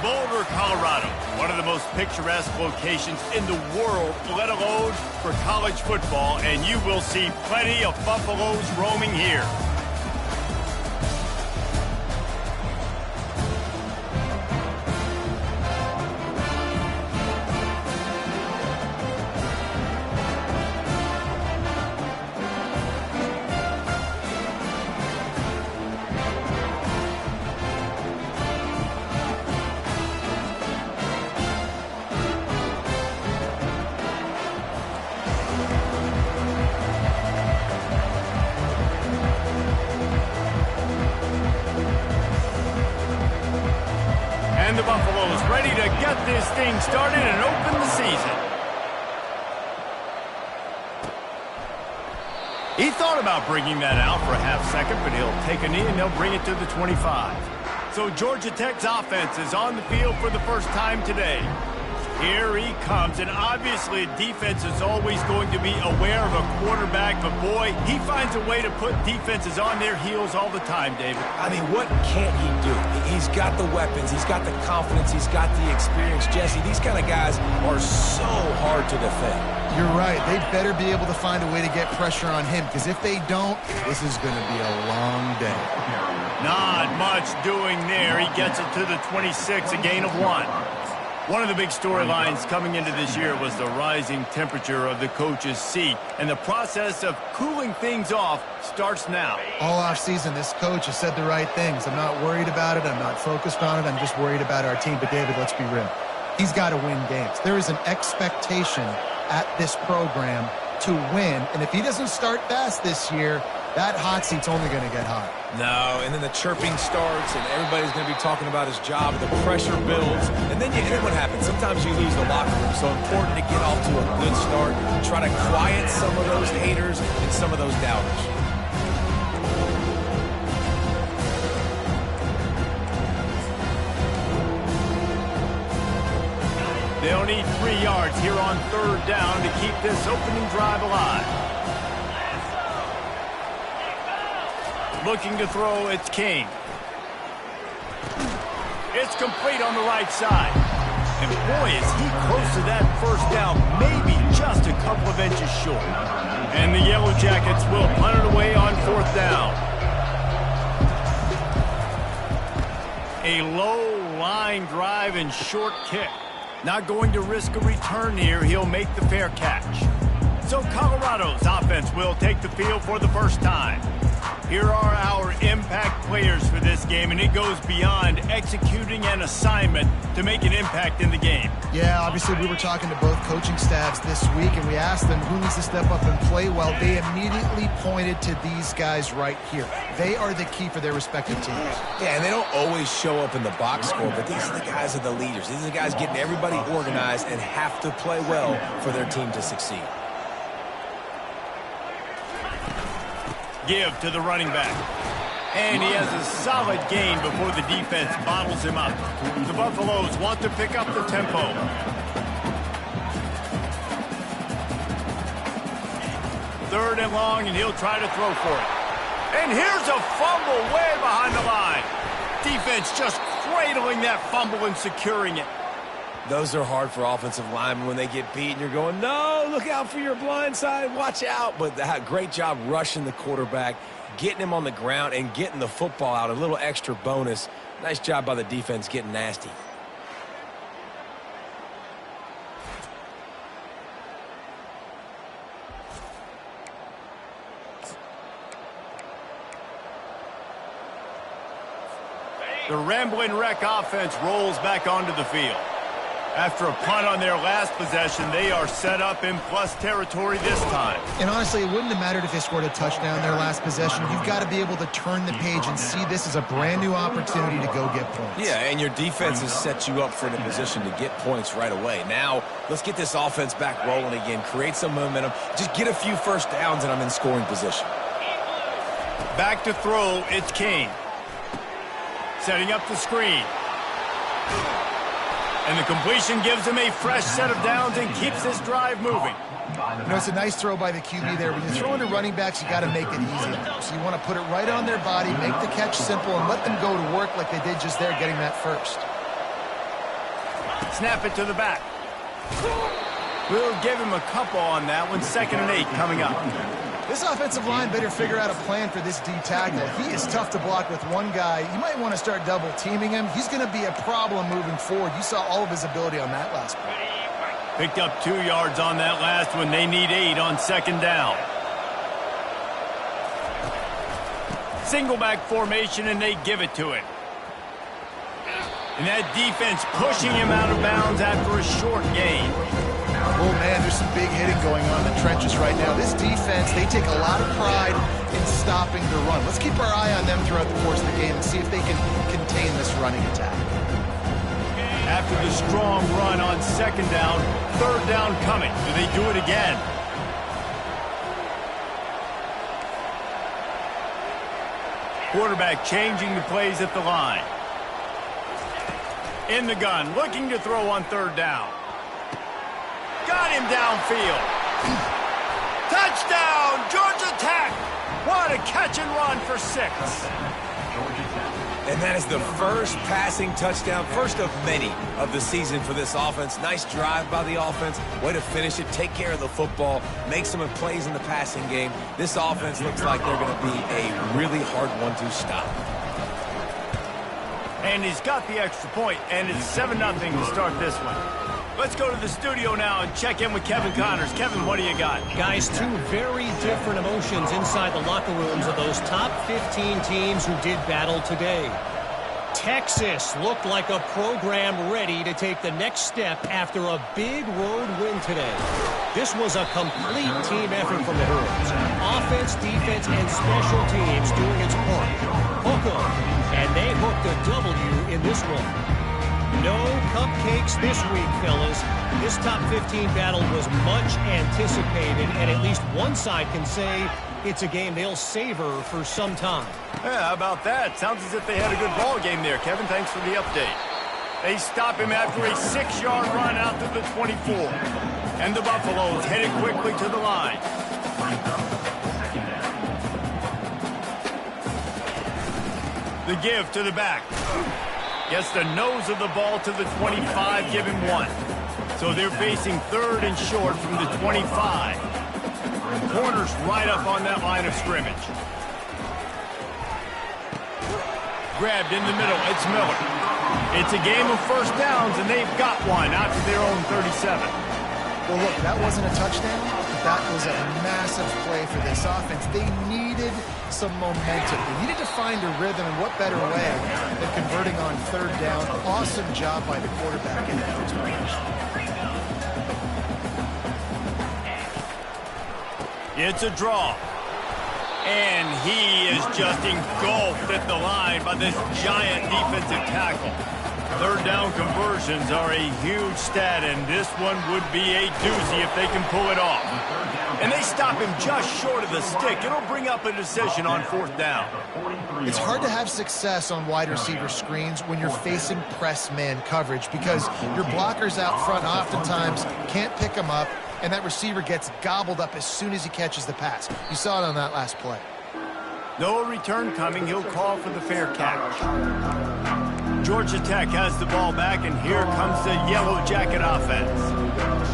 Boulder, Colorado, one of the most picturesque locations in the world, let alone for college football, and you will see plenty of Buffaloes roaming here. And the Buffaloes ready to get this thing started and open the season. He thought about bringing that out for a half second, but he'll take a knee and they'll bring it to the 25. So Georgia Tech's offense is on the field for the first time today. Here he comes, and obviously defense is always going to be aware of a quarterback, but boy, he finds a way to put defenses on their heels all the time, David. I mean, what can't he do? He's got the weapons, he's got the confidence, he's got the experience. Jesse, these kind of guys are so hard to defend. You're right. They better be able to find a way to get pressure on him, because if they don't, this is going to be a long day. Not much doing there. He gets it to the 26, a gain of 1. One of the big storylines coming into this year was the rising temperature of the coach's seat, and the process of cooling things off starts now. All offseason, this coach has said the right things. I'm not worried about it. I'm not focused on it. I'm just worried about our team. But, David, let's be real. He's got to win games. There is an expectation at this program to win, and if he doesn't start fast this year, that hot seat's only going to get hot. No, and then the chirping starts, and everybody's going to be talking about his job, and the pressure builds, and then what happens? Sometimes you lose the locker room, so important to get off to a good start, try to quiet some of those haters and some of those doubters. They'll need 3 yards here on 3rd down to keep this opening drive alive. Looking to throw, it's King. It's complete on the right side. And boy, is he close to that first down, maybe just a couple of inches short. And the Yellow Jackets will punt it away on 4th down. A low line drive and short kick. Not going to risk a return here. He'll make the fair catch. So Colorado's offense will take the field for the first time. Here are our impact players for this game, and it goes beyond executing an assignment to make an impact in the game. Yeah, obviously we were talking to both coaching staffs this week, and we asked them who needs to step up and play well. They immediately pointed to these guys right here. They are the key for their respective teams. Yeah, and they don't always show up in the box score, but these are the guys that are the leaders. These are the guys getting everybody organized and have to play well for their team to succeed. Give to the running back. And he has a solid gain before the defense bottles him up. The Buffaloes want to pick up the tempo. Third and long, and he'll try to throw for it. And here's a fumble way behind the line. Defense just cradling that fumble and securing it. Those are hard for offensive linemen when they get beat and you're going, no, look out for your blind side, watch out. But great job rushing the quarterback, getting him on the ground and getting the football out, a little extra bonus. Nice job by the defense getting nasty. The Ramblin' Wreck offense rolls back onto the field. After a punt on their last possession, they are set up in plus territory this time. And honestly, it wouldn't have mattered if they scored a touchdown their last possession. You've got to be able to turn the page and see this as a brand new opportunity to go get points. Yeah, and your defense has set you up for the position to get points right away. Now, let's get this offense back rolling again, create some momentum, just get a few first downs, and I'm in scoring position. Back to throw, it's King. Setting up the screen. And the completion gives him a fresh set of downs and keeps this drive moving. You know, it's a nice throw by the QB there. When you're throwing to running backs, you got to make it easy. So you want to put it right on their body, make the catch simple, and let them go to work like they did just there, getting that first. Snap it to the back. We'll give him a couple on that one. 2nd and 8 coming up. This offensive line better figure out a plan for this D tackle. He is tough to block with one guy. You might want to start double teaming him. He's going to be a problem moving forward. You saw all of his ability on that last play. Picked up 2 yards on that last one. They need 8 on 2nd down. Single back formation, and they give it to him. And that defense pushing him out of bounds after a short gain. Oh, man, there's some big hitting going on in the trenches right now. This defense, they take a lot of pride in stopping the run. Let's keep our eye on them throughout the course of the game and see if they can contain this running attack. After the strong run on 2nd down, 3rd down coming. Do they do it again? Quarterback changing the plays at the line. In the gun, looking to throw on 3rd down. Got him downfield. Touchdown, Georgia Tech. What a catch and run for 6. And that is the first passing touchdown, first of many of the season for this offense. Nice drive by the offense. Way to finish it, take care of the football, make some plays in the passing game. This offense looks like they're going to be a really hard one to stop. And he's got the extra point, and it's 7-0 to start this one. Let's go to the studio now and check in with Kevin Connors. Kevin, what do you got? Guys, 2 very different emotions inside the locker rooms of those top 15 teams who did battle today. Texas looked like a program ready to take the next step after a big road win today. This was a complete team effort from the Horns. Offense, defense, and special teams doing its part. Hook 'em, and they hooked a W in this one. No cupcakes this week, fellas. This top 15 battle was much anticipated, and at least one side can say it's a game they'll savor for some time. Yeah, how about that? Sounds as if they had a good ball game there, Kevin. Thanks for the update. They stop him after a 6-yard run out to the 24. And the Buffaloes headed quickly to the line. The give to the back. Gets the nose of the ball to the 25, give him 1. So they're facing 3rd and short from the 25. Corners right up on that line of scrimmage. Grabbed in the middle, it's Miller. It's a game of 1st downs, and they've got one out to their own 37. Well, look, that wasn't a touchdown, but that was a massive play for this offense. They needed some momentum. They needed to find a rhythm, and what better way than converting on 3rd down. Awesome job by the quarterback in that situation. It's a draw. And he is just engulfed at the line by this giant defensive tackle. 3rd down conversions are a huge stat, and this one would be a doozy if they can pull it off. And they stop him just short of the stick. It'll bring up a decision on 4th down. It's hard to have success on wide receiver screens when you're facing press man coverage because your blockers out front oftentimes can't pick them up, and that receiver gets gobbled up as soon as he catches the pass. You saw it on that last play. No return coming. He'll call for the fair catch. Georgia Tech has the ball back, and here comes the Yellow Jacket offense.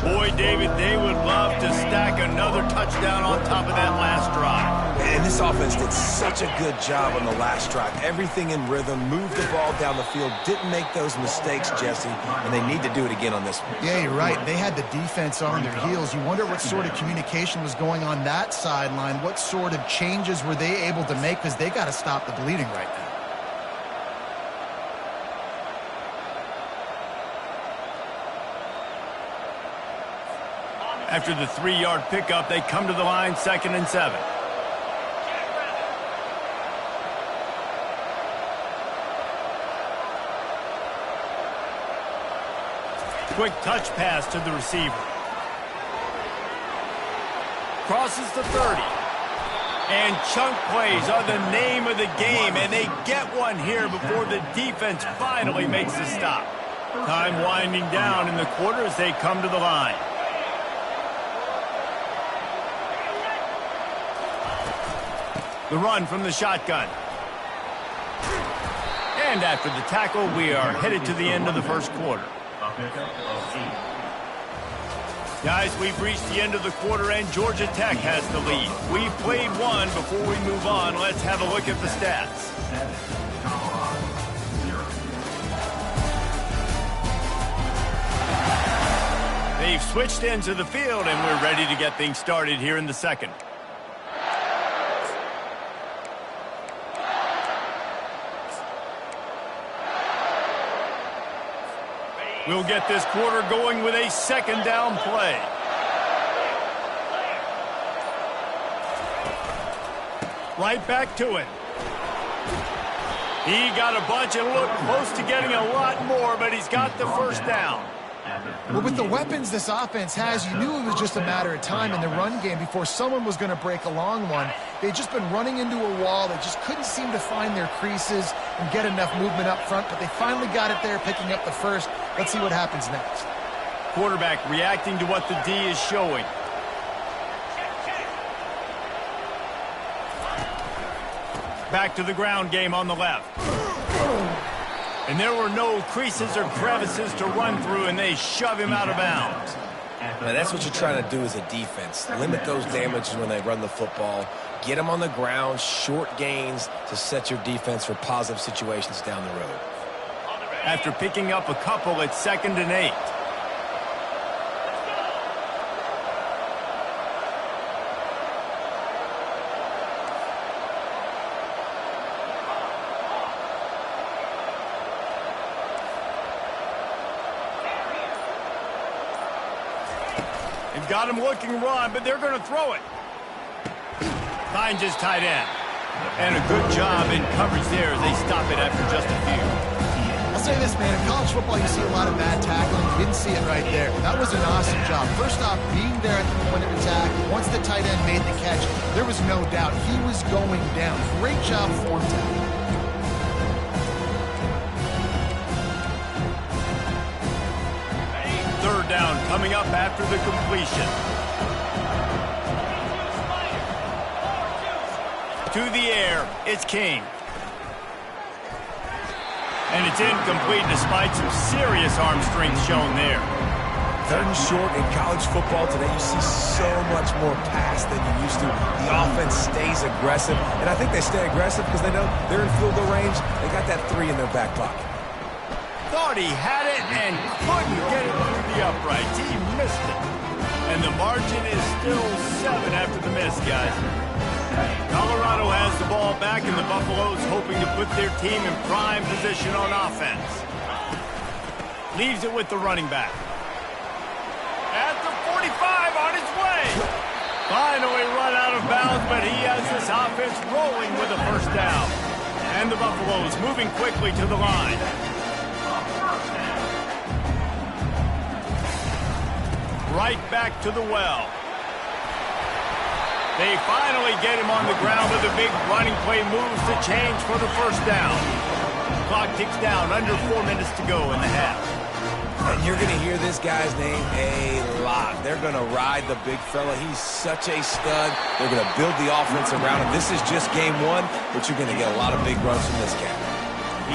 Boy, David, they would love to stack another touchdown on top of that last drive. And this offense did such a good job on the last drive. Everything in rhythm, moved the ball down the field, didn't make those mistakes, Jesse, and they need to do it again on this one. Yeah, you're right. They had the defense on their heels. You wonder what sort of communication was going on that sideline. What sort of changes were they able to make because they got to stop the bleeding right now. After the 3-yard pickup, they come to the line, 2nd and 7. Quick touch pass to the receiver. Crosses the 30. And chunk plays are the name of the game, and they get one here before the defense finally makes the stop. Time winding down in the quarter as they come to the line. The run from the shotgun. And after the tackle, we are headed to the end of the first quarter. Guys, we've reached the end of the quarter, and Georgia Tech has the lead. We've played one. Before we move on, let's have a look at the stats. They've switched ends of the field, and we're ready to get things started here in the second. We'll get this quarter going with a second down play. Right back to it. He got a bunch and looked close to getting a lot more, but he's got the first down. Well, with the weapons this offense has, you knew it was just a matter of time in the run game before someone was going to break a long one. They'd just been running into a wall. They just couldn't seem to find their creases and get enough movement up front, but they finally got it there, picking up the first. Let's see what happens next. Quarterback reacting to what the D is showing. Back to the ground game on the left. And there were no creases or crevices to run through, and they shove him out of bounds. Now, that's what you're trying to do as a defense. Limit those damages when they run the football. Get them on the ground, short gains to set your defense for positive situations down the road. After picking up a couple, it's 2nd and 8. They've got him looking run, but they're going to throw it. Finds his tight end. And a good job in coverage there as they stop it after just a few. I'll say this, man. In college football, you see a lot of bad tackling. You didn't see it right there. That was an awesome job. First off, being there at the point of attack. Once the tight end made the catch, there was no doubt he was going down. Great job form tackle. Third down coming up after the completion. To the air, it's King. And it's incomplete despite some serious arm strength shown there. 3rd and short in college football today, you see so much more pass than you used to. The offense stays aggressive, and I think they stay aggressive because they know they're in field goal range. They got that 3 in their back pocket. Thought he had it and couldn't get it through the uprights. He missed it. And the margin is still 7 after the miss, guys. Colorado has the ball back, and the Buffaloes hoping to put their team in prime position on offense. Leaves it with the running back. At the 45, on his way. Finally run out of bounds, but he has this offense rolling with a first down. And the Buffaloes moving quickly to the line. Right back to the well. They finally get him on the ground with a big running play, moves to change for the first down. Clock ticks down, under 4 minutes to go in the half. And you're going to hear this guy's name a lot. They're going to ride the big fella. He's such a stud. They're going to build the offense around him. This is just game 1, but you're going to get a lot of big runs from this guy.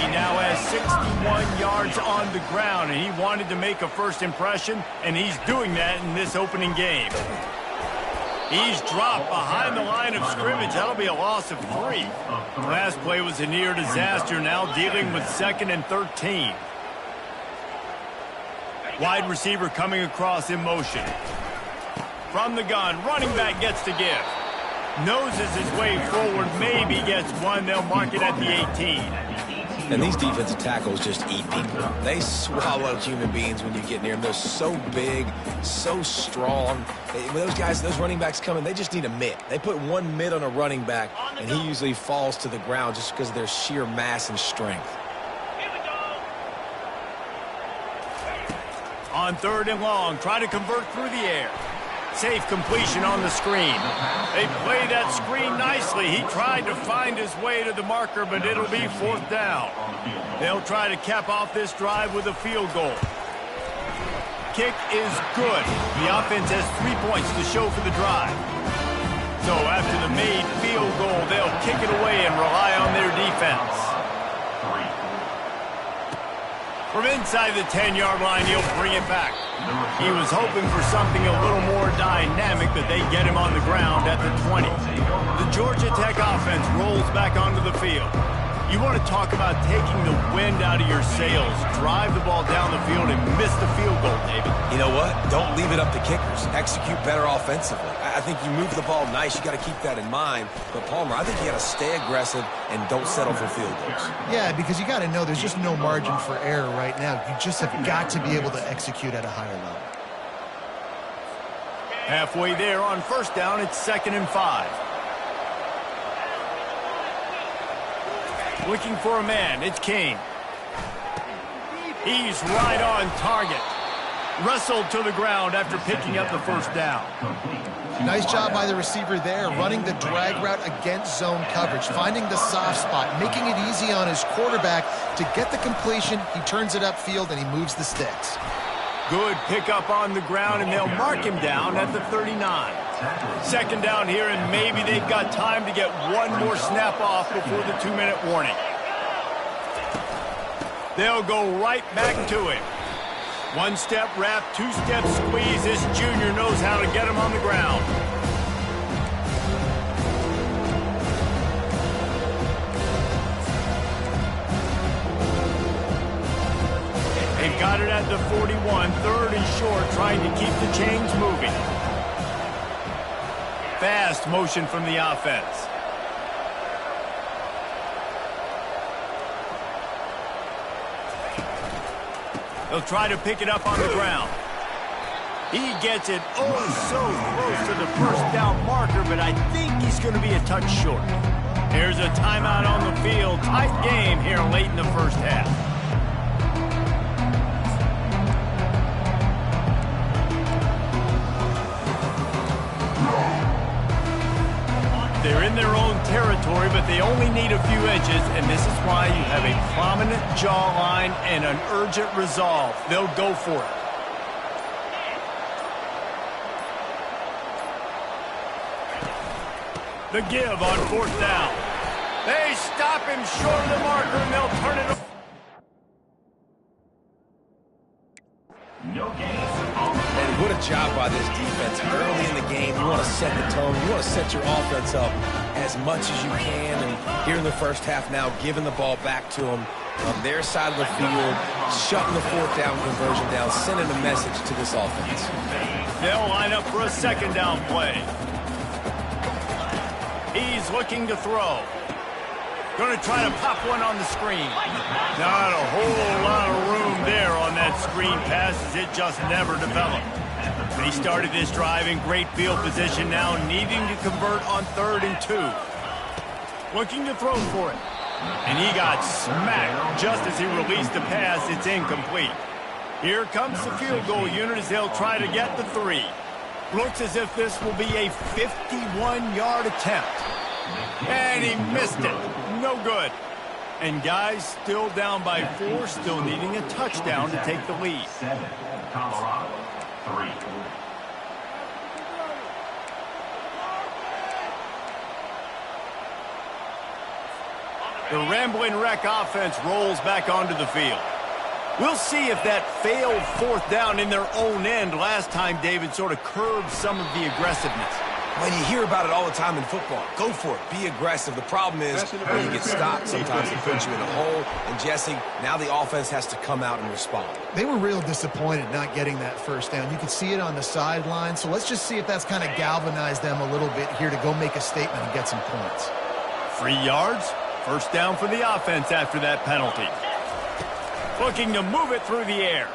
He now has 61 yards on the ground, and he wanted to make a first impression, and he's doing that in this opening game. He's dropped behind the line of scrimmage. That'll be a loss of 3. The last play was a near disaster, now dealing with 2nd and 13. Wide receiver coming across in motion. From the gun, running back gets to give. Noses his way forward, maybe gets one. They'll mark it at the 18. And these defensive tackles just eat people. They swallow human beings when you get near them. They're so big, so strong. When those guys, those running backs come in, they just need a mitt. They put one mitt on a running back, and he usually falls to the ground just because of their sheer mass and strength. On 3rd and long, try to convert through the air. Safe completion on the screen. They play that screen nicely. He tried to find his way to the marker, but it'll be 4th down. They'll try to cap off this drive with a field goal. Kick is good. The offense has 3 points to show for the drive. So after the made field goal, they'll kick it away and rely on their defense. From inside the 10-yard line, he'll bring it back. He was hoping for something a little more dynamic, but they get him on the ground at the 20. The Georgia Tech offense rolls back onto the field. You want to talk about taking the wind out of your sails. Drive the ball down the field and miss the field goal, David. You know what? Don't leave it up to kickers. Execute better offensively. I think you move the ball nice. You got to keep that in mind. But, Palmer, I think you got to stay aggressive and don't settle for field goals. Yeah, because you got to know there's just no margin for error right now. You just have got to be able to execute at a higher level. Halfway there on first down, it's 2nd and 5. Looking for a man, it's Kane. He's right on target. Wrestled to the ground after picking up the first down. Nice job by the receiver there, running the drag route against zone coverage, finding the soft spot, making it easy on his quarterback to get the completion. He turns it upfield and he moves the sticks. Good pickup on the ground, and they'll mark him down at the 39. 2nd down here, and maybe they've got time to get one more snap off before the 2-minute warning. They'll go right back to him. 1-step wrap, 2-step squeeze. This junior knows how to get him on the ground. They've got it at the 41, 3rd and short, trying to keep the chains moving. Fast motion from the offense. They'll try to pick it up on the ground. He gets it oh so close to the first down marker, but I think he's going to be a touch short. Here's a timeout on the field. Tight game here late in the first half. They're in their own territory, but they only need a few inches, and this is why you have a prominent jawline and an urgent resolve. They'll go for it. The give on 4th down. They stop him short of the marker, and they'll turn it over. And what a job by this defense. Early in the game, you want to set the tone. You want to set your offense up as much as you can. And here in the first half now, giving the ball back to them on their side of the field, shutting the 4th down conversion down, sending a message to this offense. They'll line up for a 2nd down play. He's looking to throw. Going to try to pop one on the screen. Not a whole lot of room there on that screen pass, as it just never developed. They started this drive in great field position, now needing to convert on 3rd and 2. Looking to throw for it. And he got smacked just as he released the pass. It's incomplete. Here comes the field goal unit as they'll try to get the 3. Looks as if this will be a 51-yard attempt. And he missed it. No good. And guys still down by 4, still needing a touchdown to take the lead. 7, Colorado, 3. The Rambling Wreck offense rolls back onto the field. We'll see if that failed 4th down in their own end last time, David, sort of curbed some of the aggressiveness. When you hear about it all the time in football, go for it. Be aggressive. The problem is when you get stopped, sometimes it puts you in a hole. And, Jesse, now the offense has to come out and respond. They were real disappointed not getting that 1st down. You could see it on the sideline. So let's just see if that's kind of galvanized them a little bit here to go make a statement and get some points. 3 yards. 1st down for the offense after that penalty. Looking to move it through the air.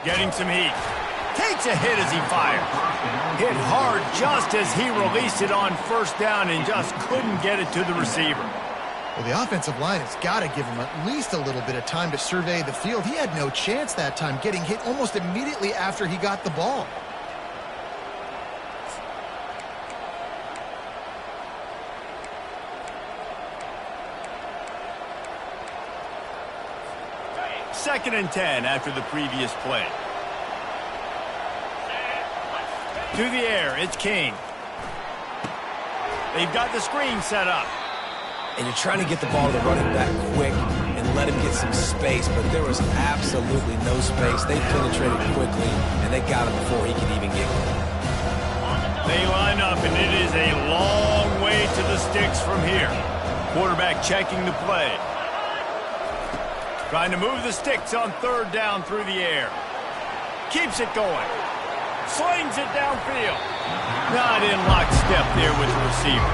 Getting some heat. Takes a hit as he fires. Hit hard just as he released it on 1st down and just couldn't get it to the receiver. Well, the offensive line has got to give him at least a little bit of time to survey the field. He had no chance that time, getting hit almost immediately after he got the ball. Second and 10 after the previous play. To the air, it's King. They've got the screen set up. And you're trying to get the ball to the running back quick and let him get some space, but there was absolutely no space. They penetrated quickly, and they got him before he could even get going. They line up, and it is a long way to the sticks from here. Quarterback checking the play. Trying to move the sticks on third down through the air. Keeps it going. Slings it downfield. Not in lockstep there with the receiver.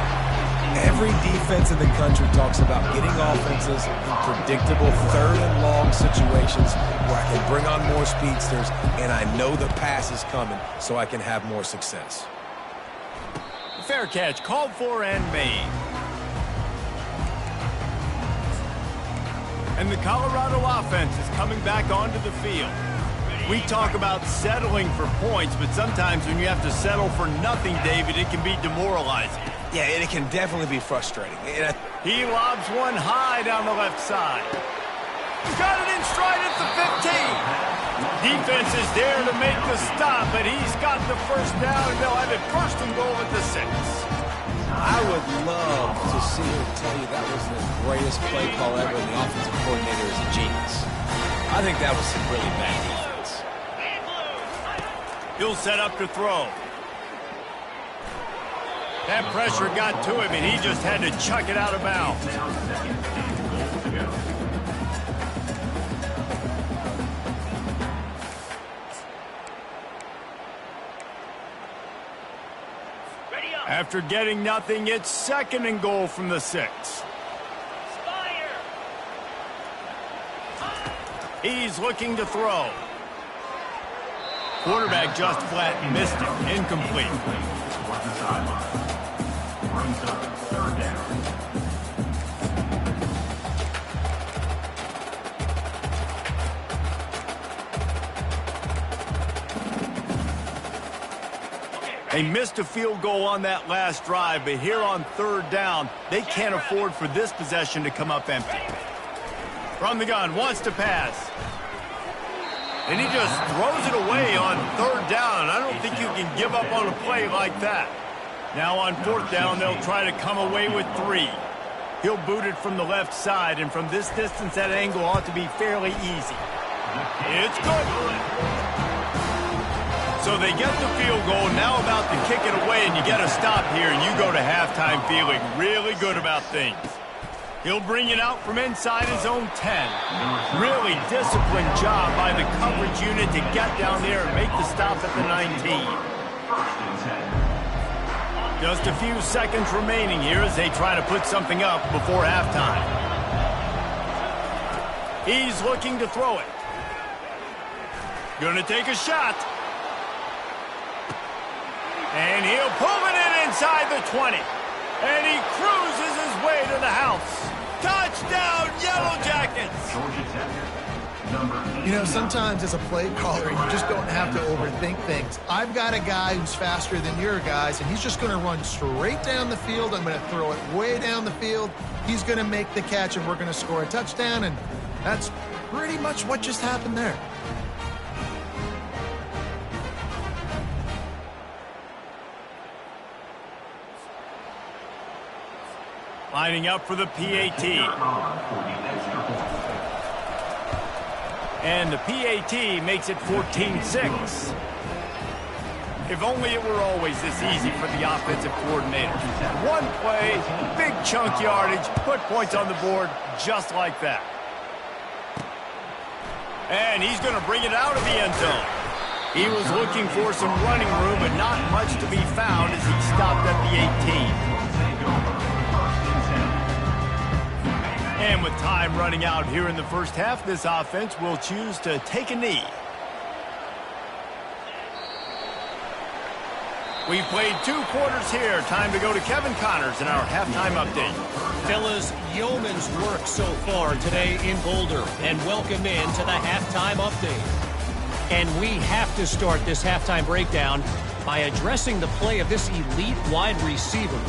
Every defense in the country talks about getting offenses in predictable third and long situations where I can bring on more speedsters and I know the pass is coming so I can have more success. Fair catch called for and made. And the Colorado offense is coming back onto the field. We talk about settling for points, but sometimes when you have to settle for nothing, David, it can be demoralizing. Yeah, and it can definitely be frustrating. He lobs one high down the left side. Got it in stride at the 15. Defense is there to make the stop, but he's got the first down, and they'll have it first and goal at the 6. I would love to see him tell you that was the greatest play call ever, and the offensive coordinator is a genius. I think that was some really bad defense. He'll set up to throw. That pressure got to him, and he just had to chuck it out of bounds. After getting nothing, it's second and goal from the 6. He's looking to throw. Quarterback just flat missed it. Incomplete. They missed a field goal on that last drive, but here on third down, they can't afford for this possession to come up empty. From the gun, wants to pass. And he just throws it away on third down. I don't think you can give up on a play like that. Now on fourth down, they'll try to come away with 3. He'll boot it from the left side, and from this distance, that angle ought to be fairly easy. It's good. So they get the field goal, now about to kick it away, and you get a stop here, and you go to halftime feeling really good about things. He'll bring it out from inside his own 10. Really disciplined job by the coverage unit to get down there and make the stop at the 19. Just a few seconds remaining here as they try to put something up before halftime. He's looking to throw it. Gonna take a shot. And he'll pull it in inside the 20. And he cruises his way to the house. Touchdown, Yellow Jackets! You know, sometimes as a play caller, you just don't have to overthink things. I've got a guy who's faster than your guys, and he's just going to run straight down the field. I'm going to throw it way down the field. He's going to make the catch, and we're going to score a touchdown, and that's pretty much what just happened there. Lining up for the PAT. And the PAT makes it 14-6. If only it were always this easy for the offensive coordinator. One play, big chunk yardage, put points on the board just like that. And he's going to bring it out of the end zone. He was looking for some running room, but not much to be found as he stopped at the 18. And with time running out here in the first half, this offense will choose to take a knee. We've played 2 quarters here. Time to go to Kevin Connors in our halftime update. Fellas, yeoman's work so far today in Boulder, and welcome in to the halftime update. And we have to start this halftime breakdown by addressing the play of this elite wide receiver.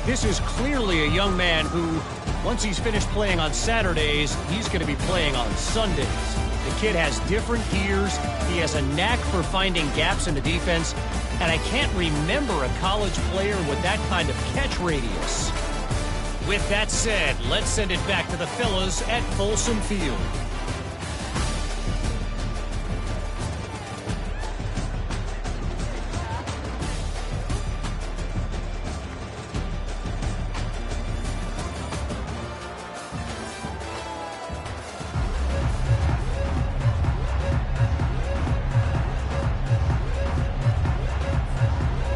This is clearly a young man who, once he's finished playing on Saturdays, he's going to be playing on Sundays. The kid has different gears. He has a knack for finding gaps in the defense. And I can't remember a college player with that kind of catch radius. With that said, let's send it back to the fellas at Folsom Field.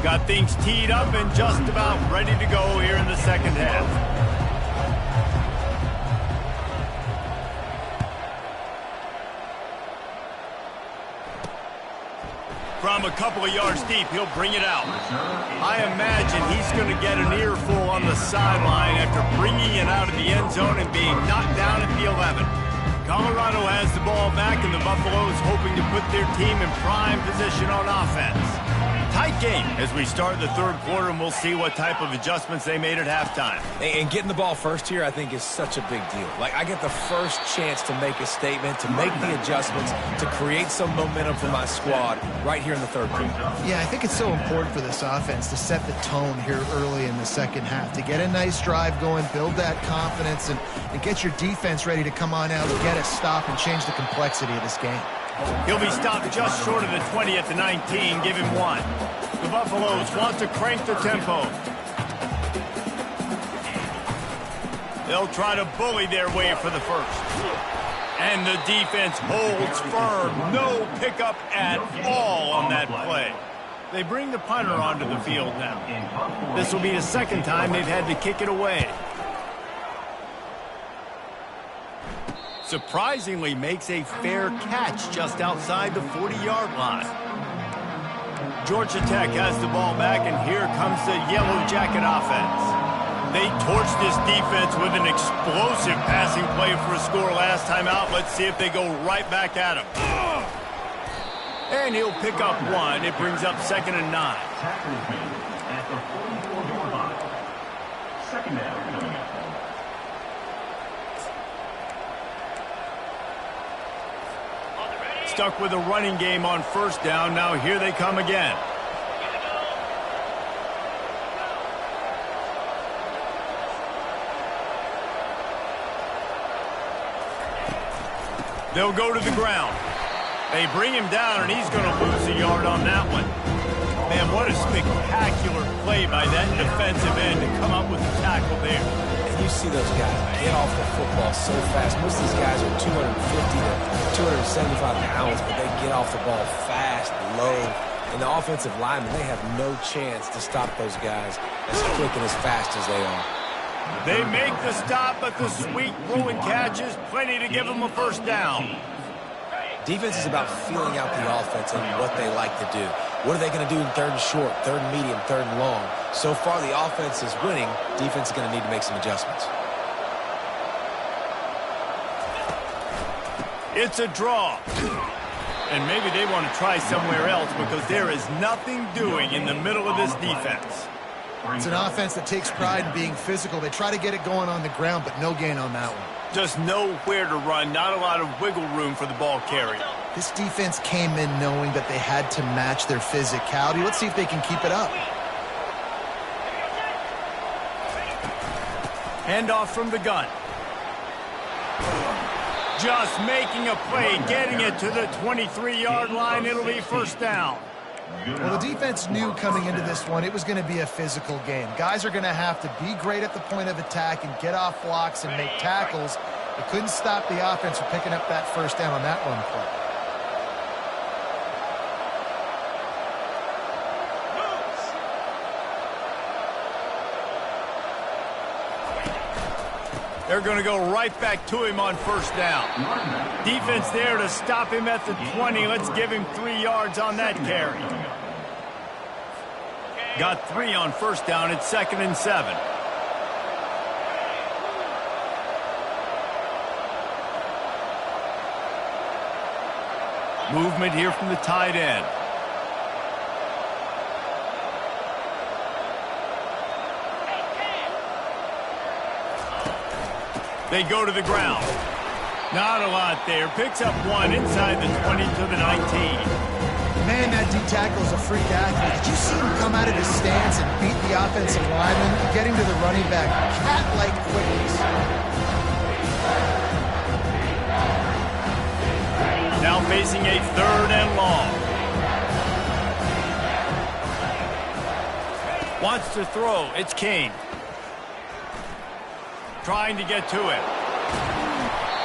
Got things teed up and just about ready to go here in the second half. From a couple of yards deep, he'll bring it out. I imagine he's going to get an earful on the sideline after bringing it out of the end zone and being knocked down at the 11. Colorado has the ball back, and the Buffaloes hoping to put their team in prime position on offense. Tight game as we start the third quarter, and we'll see what type of adjustments they made at halftime. And getting the ball first here, I think, is such a big deal. Like, I get the first chance to make a statement, to make the adjustments, to create some momentum for my squad right here in the third quarter. Yeah, I think it's so important for this offense to set the tone here early in the second half, to get a nice drive going, build that confidence, and get your defense ready to come on out and get a stop and change the complexity of this game. He'll be stopped just short of the 20 at the 19. Give him one. The Buffaloes want to crank the tempo. They'll try to bully their way for the first. And the defense holds firm. No pickup at all on that play. They bring the punter onto the field now. This will be the second time they've had to kick it away. Surprisingly makes a fair catch just outside the 40-yard line. Georgia Tech has the ball back, and here comes the Yellow Jacket offense. They torched this defense with an explosive passing play for a score last time out. Let's see if they go right back at him. And he'll pick up one. It brings up 2nd and 9. Tackle is made at the 44-yard line. Second down. Stuck with a running game on first down. Now here they come again. They'll go to the ground. They bring him down, and he's going to lose a yard on that one. Man, what a spectacular play by that defensive end to come up with the tackle there. You see those guys get off the football so fast. Most of these guys are 250 to 275 pounds, but they get off the ball fast, low. And the offensive linemen, they have no chance to stop those guys as quick and as fast as they are. They make the stop, but the sweet throw and catch is plenty to give them a first down. Defense is about feeling out the offense and what they like to do. What are they going to do in third and short, third and medium, third and long? So far, the offense is winning. Defense is going to need to make some adjustments. It's a draw. And maybe they want to try somewhere else because there is nothing doing in the middle of this defense. It's an offense that takes pride in being physical. They try to get it going on the ground, but no gain on that one. Just nowhere to run, not a lot of wiggle room for the ball carrier. This defense came in knowing that they had to match their physicality. Let's see if they can keep it up. Handoff from the gun. Just making a play, getting it to the 23-yard line. It'll be first down. Well, the defense knew coming into this one it was going to be a physical game. Guys are going to have to be great at the point of attack and get off blocks and make tackles. They couldn't stop the offense from picking up that first down on that run play. They're going to go right back to him on first down. Defense there to stop him at the 20. Let's give him 3 yards on that carry. Got 3 on first down. It's 2nd and 7. Movement here from the tight end. They go to the ground. Not a lot there. Picks up 1 inside the 20 to the 19. Man, that D-tackle is a freak athlete. Did you see him come out of his stance and beat the offensive lineman, getting to the running back cat-like quickness? Now facing a 3rd and long. Wants to throw. It's Kane. Trying to get to it.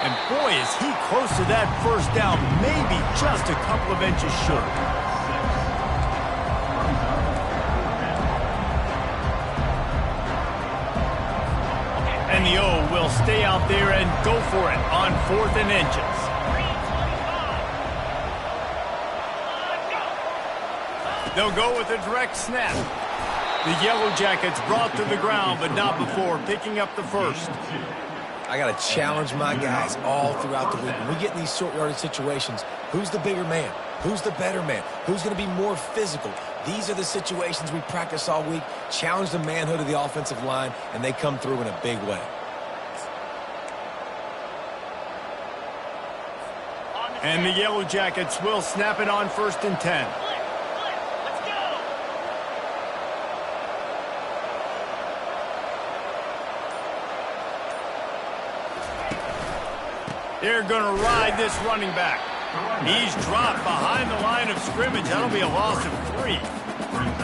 And boy, is he close to that first down. Maybe just a couple of inches short. And the O will stay out there and go for it on 4th and inches. They'll go with a direct snap. The Yellow Jackets brought to the ground, but not before picking up the first. I got to challenge my guys all throughout the week. When we get in these short yardage situations, who's the bigger man? Who's the better man? Who's going to be more physical? These are the situations we practice all week. Challenge the manhood of the offensive line, and they come through in a big way. And the Yellow Jackets will snap it on 1st and 10. They're going to ride this running back. He's dropped behind the line of scrimmage. That'll be a loss of 3.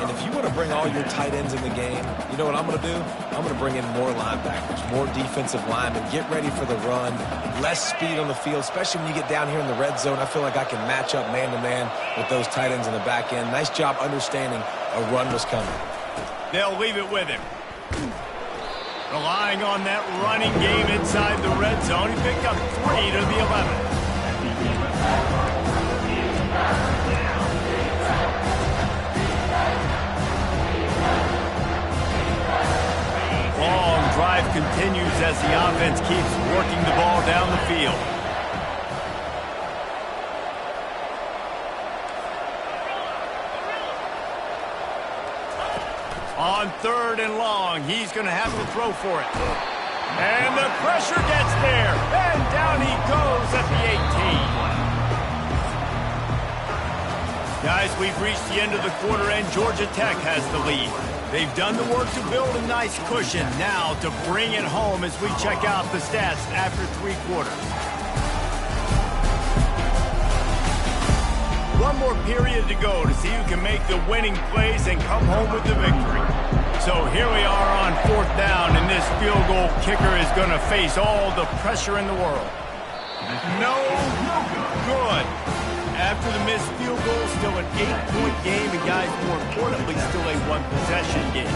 And if you want to bring all your tight ends in the game, you know what I'm going to do? I'm going to bring in more linebackers, more defensive linemen, get ready for the run, less speed on the field, especially when you get down here in the red zone. I feel like I can match up man-to-man with those tight ends in the back end. Nice job understanding a run was coming. They'll leave it with him. Relying on that running game inside the red zone. He picked up 3 to the 11. Long drive continues as the offense keeps working the ball down the field. On 3rd and long, he's going to have to throw for it. And the pressure gets there. And down he goes at the 18. Guys, we've reached the end of the quarter, and Georgia Tech has the lead. They've done the work to build a nice cushion. Now to bring it home as we check out the stats after 3 quarters. One more period to go to see who can make the winning plays and come home with the victory. So here we are on 4th down, and this field goal kicker is going to face all the pressure in the world. No good. After the missed field goal, still an 8-point game, and guys, more importantly, still a 1-possession game.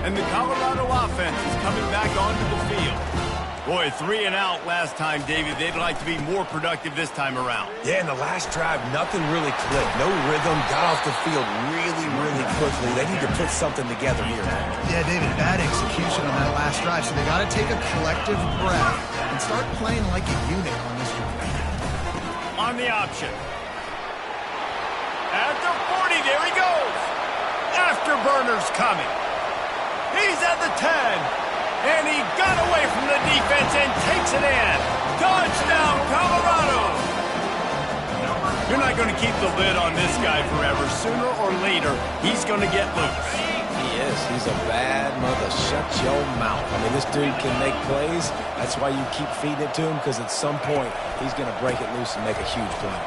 And the Colorado offense is coming back onto the field. Boy, 3 and out last time, David. They'd like to be more productive this time around. Yeah, in the last drive, nothing really clicked. No rhythm, got off the field really quickly. They need to put something together here. Yeah, David, bad execution on that last drive, so they got to take a collective breath and start playing like a unit on this one. On the option. At the 40, there he goes. Afterburner's coming. He's at the 10. And he got away from the defense and takes it in. Touchdown, Colorado! You're not going to keep the lid on this guy forever. Sooner or later, he's going to get loose. He is. He's a bad mother. Shut your mouth. I mean, this dude can make plays. That's why you keep feeding it to him, because at some point, he's going to break it loose and make a huge play.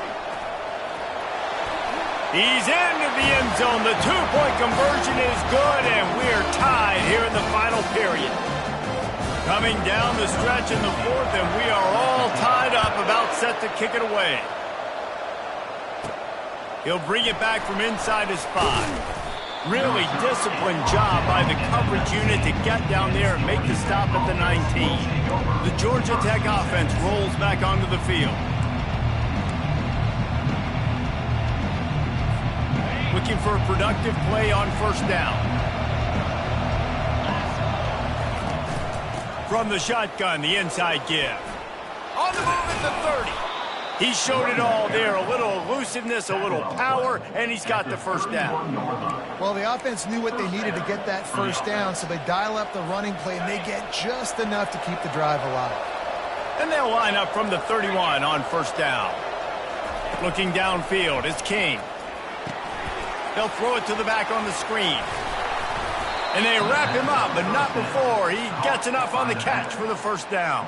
He's into the end zone. The 2-point conversion is good, and we're tied here in the final period. Coming down the stretch in the 4th, and we are all tied up, about set to kick it away. He'll bring it back from inside his 5. Really disciplined job by the coverage unit to get down there and make the stop at the 19. The Georgia Tech offense rolls back onto the field. Looking for a productive play on 1st down. From the shotgun, the inside give. On the move at the 30. He showed it all there, a little elusiveness, a little power, and he's got the first down. Well, the offense knew what they needed to get that first down, so they dial up the running play, and they get just enough to keep the drive alive. And they'll line up from the 31 on first down. Looking downfield is King. They'll throw it to the back on the screen. And they wrap him up, but not before he gets enough on the catch for the first down.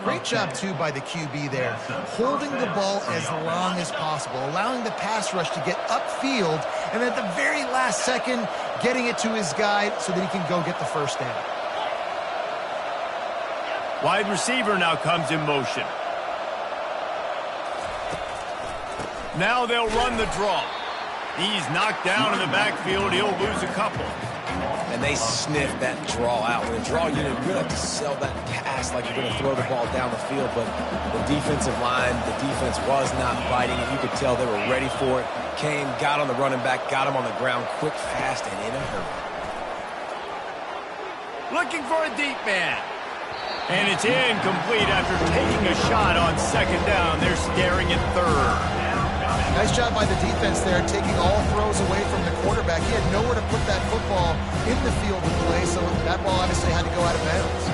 Great job, too, by the QB there, holding the ball as long as possible, allowing the pass rush to get upfield, and at the very last second, getting it to his guy so that he can go get the first down. Wide receiver now comes in motion. Now they'll run the draw. He's knocked down in the backfield. He'll lose a couple. And they sniff that draw out. With a draw unit, you really have to sell that pass like you're going to throw the ball down the field. But the defensive line, the defense was not biting it. You could tell they were ready for it. Came, got on the running back, got him on the ground quick, fast, and in a hurry. Looking for a deep man. And it's incomplete after taking a shot on second down. They're staring at third. Nice job by the defense there, taking all throws away from the quarterback. He had nowhere to put that football in the field of play, so that ball obviously had to go out of bounds.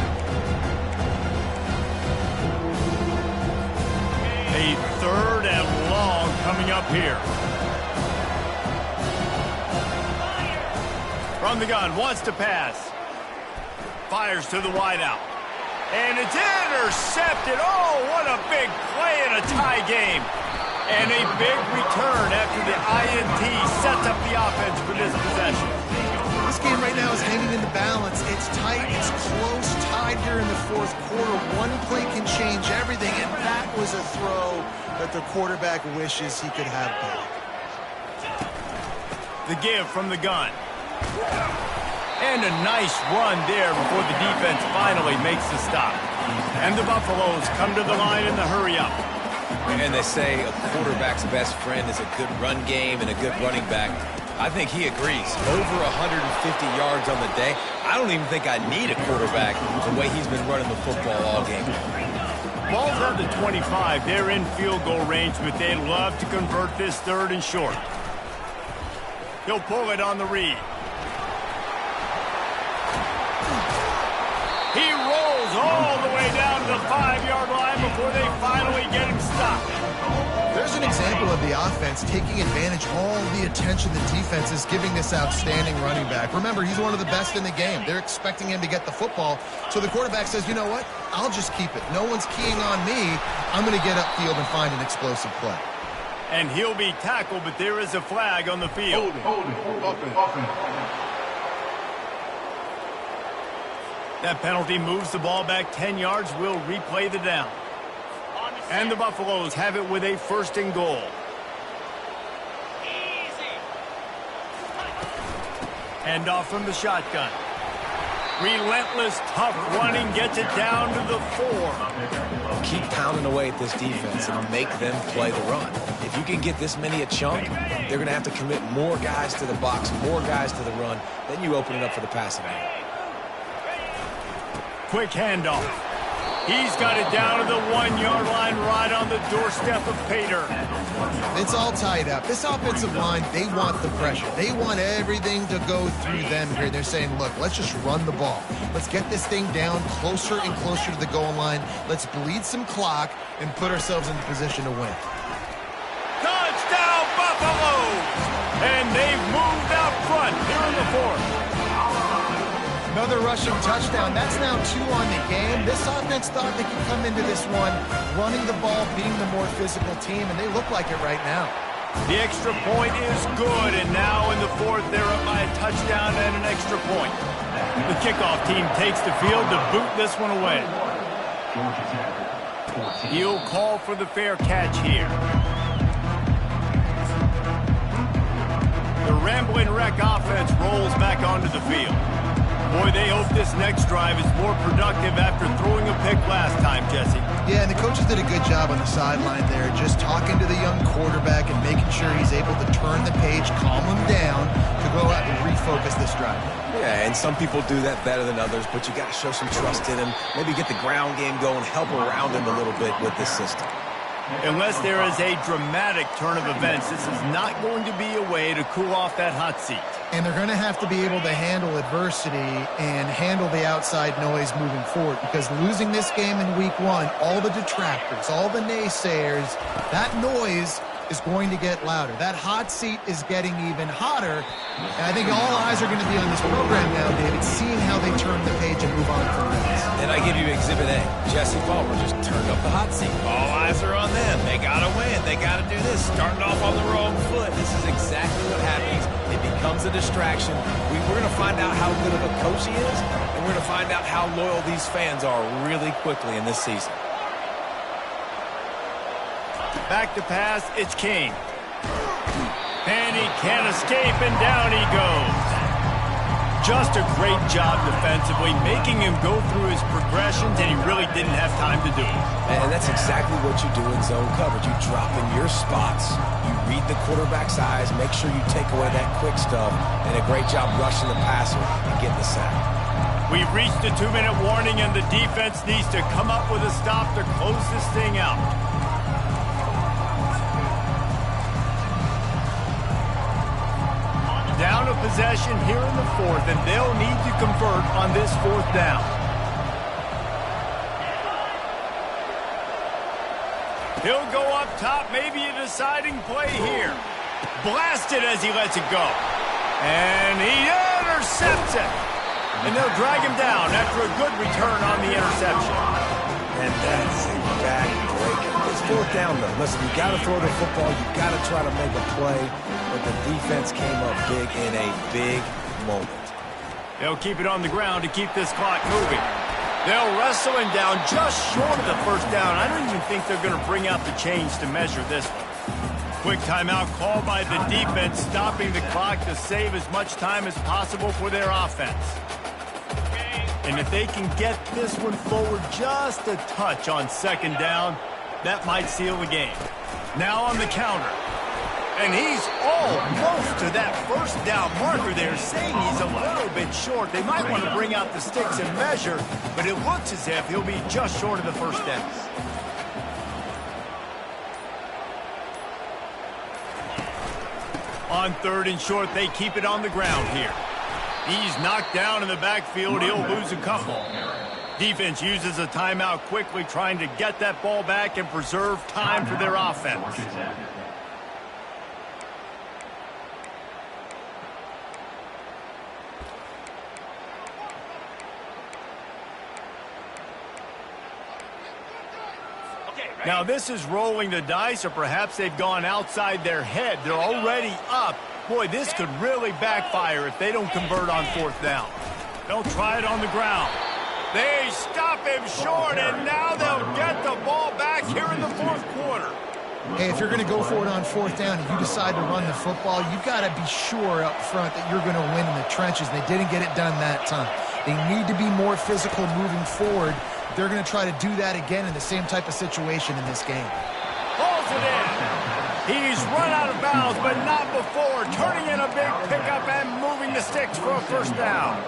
A third and long coming up here. From the gun, wants to pass. Fires to the wideout. And it's intercepted. Oh, what a big play in a tie game. And a big return after the INT sets up the offense for this possession. This game right now is hanging in the balance. It's tight, it's close, tied here in the fourth quarter. One play can change everything, and that was a throw that the quarterback wishes he could have back. The give from the gun. And a nice run there before the defense finally makes the stop. And the Buffaloes come to the line in the hurry-up. And they say a quarterback's best friend is a good run game and a good running back. I think he agrees. Over 150 yards on the day. I don't even think I need a quarterback the way he's been running the football all game. Ball's at the 25. They're in field goal range, but they'd love to convert this third and short. He'll pull it on the read. He rolls all the way down to the 5-yard line before they finally get him stopped. There's an example of the offense taking advantage of all the attention the defense is giving this outstanding running back. Remember, he's one of the best in the game. They're expecting him to get the football. So the quarterback says, you know what? I'll just keep it. No one's keying on me. I'm going to get upfield and find an explosive play. And he'll be tackled, but there is a flag on the field. Hold it. That penalty moves the ball back 10 yards. We'll replay the down. And the Buffaloes have it with a first and goal. Hand off from the shotgun. Relentless, tough running gets it down to the 4. Keep pounding away at this defense and make them play the run. If you can get this many a chunk, they're going to have to commit more guys to the box, more guys to the run. Then you open it up for the passing game. Quick handoff. He's got it down to the 1-yard line right on the doorstep of Pater. It's all tied up. This offensive line, they want the pressure. They want everything to go through them here. They're saying, look, let's just run the ball. Let's get this thing down closer and closer to the goal line. Let's bleed some clock and put ourselves in the position to win. Touchdown, Buffaloes! And they've moved out front here in the fourth. Another rushing touchdown. That's now 2 on the game. This offense thought they could come into this one running the ball, being the more physical team, and they look like it right now. The extra point is good, and now in the fourth, they're up by a touchdown and an extra point. The kickoff team takes the field to boot this one away. He'll call for the fair catch here. The Ramblin' Wreck offense rolls back onto the field. Boy, they hope this next drive is more productive after throwing a pick last time, Jesse. Yeah, and the coaches did a good job on the sideline there, just talking to the young quarterback and making sure he's able to turn the page, calm him down, to go out and refocus this drive. Yeah, and some people do that better than others, but you got to show some trust in him. Maybe get the ground game going, help around him a little bit with this system. Unless there is a dramatic turn of events, this is not going to be a way to cool off that hot seat. And they're going to have to be able to handle adversity and handle the outside noise moving forward, because losing this game in week 1, all the detractors, all the naysayers, that noise is going to get louder. That hot seat is getting even hotter, and I think all eyes are going to be on this program now, David, seeing how they turn the page and move on from this. And I give you Exhibit A. Jesse Palmer just turned up the hot seat. All eyes are on them. They got to win. They got to do this. Starting off on the wrong foot. This is exactly what happens. It becomes a distraction. We're going to find out how good of a coach he is, and we're going to find out how loyal these fans are really quickly in this season. Back to pass, it's King. And he can't escape, and down he goes. Just a great job defensively, making him go through his progressions, and he really didn't have time to do it. And that's exactly what you do in zone coverage. You drop in your spots, you read the quarterback's eyes, make sure you take away that quick stuff, and a great job rushing the passer and getting the sack. We've reached the 2-minute warning, and the defense needs to come up with a stop to close this thing out. Down a possession here in the 4th, and they'll need to convert on this 4th down. He'll go up top, maybe a deciding play here. Blasted as he lets it go. And he intercepts it. And they'll drag him down after a good return on the interception. And that's a back-breaker. It's 4th down, though. Listen, you got to throw the football. You got to try to make a play. But the defense came up big in a big moment. They'll keep it on the ground to keep this clock moving. They'll wrestle him down just short of the 1st down. I don't even think they're going to bring out the chains to measure this one. Quick timeout called by the defense, stopping the clock to save as much time as possible for their offense. And if they can get this one forward just a touch on 2nd down, that might seal the game. Now on the counter. And he's almost to that 1st down marker there, saying he's a little bit short. They might want to bring out the sticks and measure, but it looks as if he'll be just short of the 1st down. On 3rd and short, they keep it on the ground here. He's knocked down in the backfield. He'll lose a couple. Defense uses a timeout quickly, trying to get that ball back and preserve time for their offense. Now this is rolling the dice, or perhaps they've gone outside their head. They're already up. Boy, this could really backfire if they don't convert on 4th down. They'll try it on the ground. They stop him short, and now they'll get the ball back here in the 4th quarter. Hey, if you're going to go for it on 4th down and you decide to run the football, you've got to be sure up front that you're going to win in the trenches. They didn't get it done that time. They need to be more physical moving forward. They're going to try to do that again in the same type of situation in this game. Pulls it in. He's run out of bounds, but not before. Turning in a big pickup and moving the sticks for a 1st down.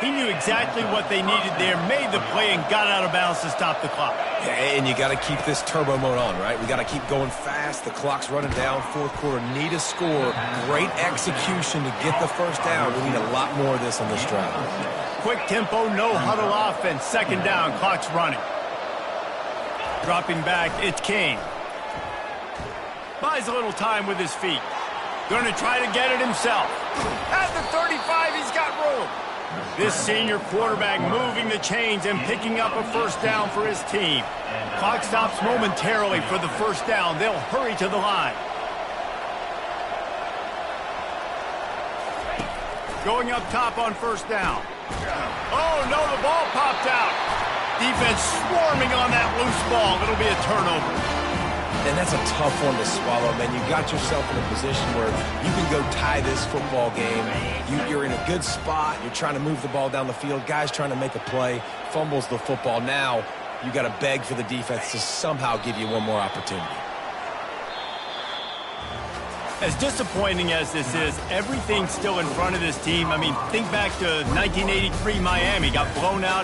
He knew exactly what they needed there, made the play, and got out of bounds to stop the clock. Yeah, and you got to keep this turbo mode on, right? We got to keep going fast. The clock's running down. 4th quarter, need a score. Great execution to get the 1st down. We need a lot more of this on this drive. Quick tempo, no huddle offense. 2nd down, clock's running. Dropping back, it's King. Buys a little time with his feet. Going to try to get it himself. At the 35, he's got room. This senior quarterback moving the chains and picking up a 1st down for his team. Clock stops momentarily for the 1st down. They'll hurry to the line. Going up top on 1st down. Oh, no, the ball popped out. Defense swarming on that loose ball. It'll be a turnover. And that's a tough one to swallow, man. You got yourself in a position where you can go tie this football game. You're in a good spot. You're trying to move the ball down the field. Guys trying to make a play. Fumbles the football. Now you got to beg for the defense to somehow give you one more opportunity. As disappointing as this is, everything's still in front of this team. I mean, think back to 1983 Miami. Got blown out